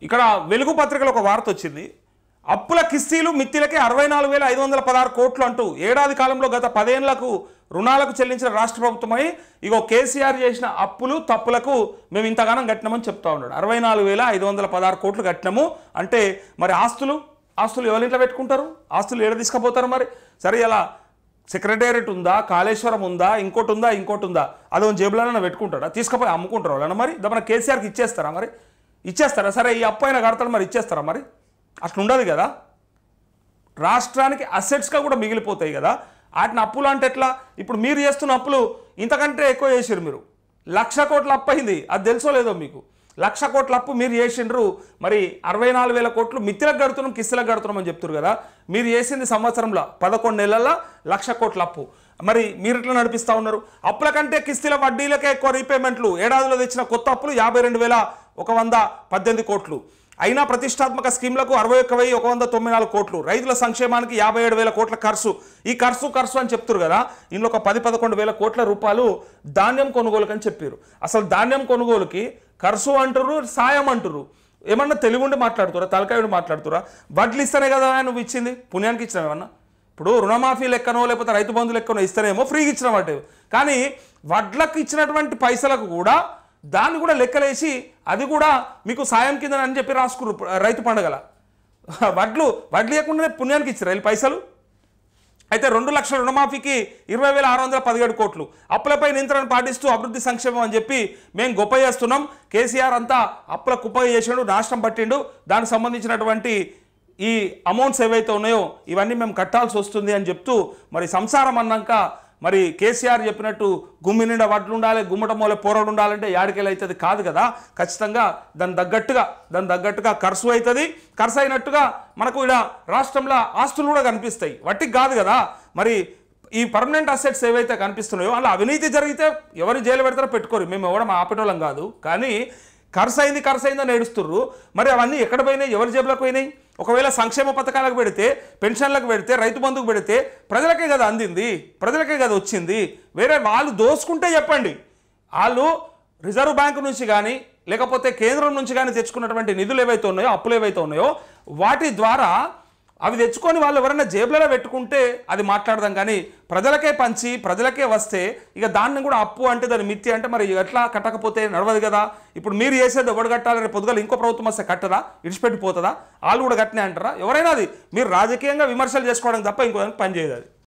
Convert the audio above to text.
ఇక్కడ వెలుగు పత్రికలో ఒక వార్త వచ్చింది. అప్పుల కిస్తీలు మిత్తిలకే 64,516 కోట్లు అంటూ ఏడాది కాలంలో గత 10 ఏళ్లకు రుణాలకు చెల్లించిన రాష్ట్ర ప్రభుత్వమై ఇగో కేసీఆర్ చేసిన అప్పులు తప్పులకు మేము ఇంతగానం కట్టినామని చెప్తా ఉన్నాడు. 64,516 కోట్లు కట్టినాము అంటే మరి ఆస్తులు ఎవరింట్లో పెట్టుకుంటారు? ఆస్తులు ఏడ తీసుకుపోతారు? మరి సరే, ఇలా సెక్రటేరియట్ ఉందా, కాళేశ్వరం ఉందా, ఇంకోటి ఉందా, అదో జేబులోనే పెట్టుకుంటాడా? తీసుకుపోయి అమ్ముకుంటారు వాళ్ళని. మరి మన కేసీఆర్కి ఇచ్చేస్తారా? మరి ఇచ్చేస్తారా? సరే, ఈ అప్పు అయినా కడతాడు, మరి ఇచ్చేస్తారా? మరి అట్లా ఉండదు కదా. రాష్ట్రానికి అసెట్స్గా కూడా మిగిలిపోతాయి కదా. వాటిని అప్పులు అంటే ఎట్లా? ఇప్పుడు మీరు చేస్తున్న అప్పులు ఇంతకంటే ఎక్కువ చేసారు. మీరు 1,00,000 కోట్ల అప్పు అయింది, అది తెలుసో లేదో మీకు. 1,00,000 కోట్ల అప్పు మీరు చేసిండ్రు. మరి 64,000 కోట్లు మిత్తిలకు కడుతున్నాం, కిస్తులకు కడుతున్నాం అని చెప్తారు కదా. మీరు చేసింది సంవత్సరంలో 11 నెలల్లో 1,00,000 కోట్ల అప్పు. మరి మీరు ఎట్లా నడిపిస్తూ ఉన్నారు? అప్పుల కంటే కిస్తీల వడ్డీలకే ఎక్కువ రీపేమెంట్లు. ఏడాదిలో తెచ్చిన కొత్త అప్పులు 52,118 కోట్లు. అయినా ప్రతిష్టాత్మక స్కీమ్లకు 61,194 కోట్లు. రైతుల సంక్షేమానికి 57,000 కోట్ల ఖర్చు. ఈ ఖర్చు అని చెప్తారు కదా. ఇందులో ఒక 10-11 కోట్ల రూపాయలు ధాన్యం కొనుగోలుకి అని చెప్పారు. అసలు ధాన్యం కొనుగోలుకి ఖర్చు అంటారు, సాయం అంటారు. ఏమన్నా తెలివి ఉండి మాట్లాడుతురా, తలకాయ ఉండి మాట్లాడుతురా? వడ్లు ఇస్తేనే కదా నువ్వు ఇచ్చింది, పుణ్యానికి ఇచ్చినావు ఏమన్నా? ఇప్పుడు రుణమాఫీ లెక్కనో లేకపోతే రైతు బంధు లెక్కనో ఇస్తేనేమో ఫ్రీగా ఇచ్చినవాటే. కానీ వడ్లకు ఇచ్చినటువంటి పైసలకు కూడా దాన్ని కూడా లెక్కలేసి అది కూడా మీకు సాయం కింద అని చెప్పి రాసుకురు రైతు పండుగల. వడ్లు ఇవ్వకుండానే పుణ్యానికి ఇచ్చారు వీళ్ళు పైసలు. అయితే 2 లక్షల రుణమాఫీకి 20,617 కోట్లు. అప్పులపై నియంత్రణ పాటిస్తూ అభివృద్ధి సంక్షేమం అని చెప్పి మేము గొప్ప చేస్తున్నాం. కేసీఆర్ అంతా అప్పుల కుప్ప చేసాడు, నాశనం పట్టిండు. దానికి సంబంధించినటువంటి ఈ అమౌంట్స్ ఏవైతే ఉన్నాయో ఇవన్నీ మేము కట్టాల్సి వస్తుంది అని చెప్తూ మరి సంసారం అన్నాక మరి కేసీఆర్ చెప్పినట్టు గుమ్మి నిండా వడ్లు ఉండాలి, గుమ్మట మూల పోరడు ఉండాలంటే యాడికెళ్ళి అవుతుంది? కాదు కదా. ఖచ్చితంగా దాని తగ్గట్టుగా ఖర్చు అవుతుంది. ఖర్చు అయినట్టుగా మనకు ఇక్కడ రాష్ట్రంలో ఆస్తులు కూడా కనిపిస్తాయి. వట్టికి కాదు కదా. మరి ఈ పర్మనెంట్ అసెట్స్ ఏవైతే కనిపిస్తున్నాయో అలా అవినీతి జరిగితే ఎవరు జైలు పెడతారో పెట్టుకోరు, మేము ఎవడం ఆపేటోళ్ళం కాదు. కానీ ఖర్చు అయిందని ఏడుస్తుర్రు. మరి అవన్నీ ఎక్కడ పోయినాయి? ఎవరి జేబులకు పోయినాయి? ఒకవేళ సంక్షేమ పథకాలకు పెడితే, పెన్షన్లకు పెడితే, రైతు బంధుకు పెడితే ప్రజలకే కదా అందింది, ప్రజలకే కదా వచ్చింది. వేరే వాళ్ళు దోసుకుంటే చెప్పండి. వాళ్ళు రిజర్వ్ బ్యాంకు నుంచి కానీ లేకపోతే కేంద్రం నుంచి కానీ తెచ్చుకున్నటువంటి నిధులు ఏవైతే ఉన్నాయో, అప్పులు ఏవైతే ఉన్నాయో వాటి ద్వారా అవి తెచ్చుకొని వాళ్ళు ఎవరైనా జేబులలో పెట్టుకుంటే అది మాట్లాడదాం. కానీ ప్రజలకే పంచి ప్రజలకే వస్తే ఇక దాన్ని కూడా అప్పు అంటే దాన్ని మిత్తి అంటే మరి ఎట్లా కట్టకపోతే నడవదు కదా. ఇప్పుడు మీరు చేసేది ఎవడు కట్టాలని పొద్దుగల ఇంకో ప్రభుత్వం వస్తే కట్టదా? ఇడిచిపెట్టిపోతుందా? వాళ్ళు కూడా కట్టినా అంటారా? ఎవరైనా అది మీరు రాజకీయంగా విమర్శలు చేసుకోవడం తప్ప ఇంకో పని చేయదు అది.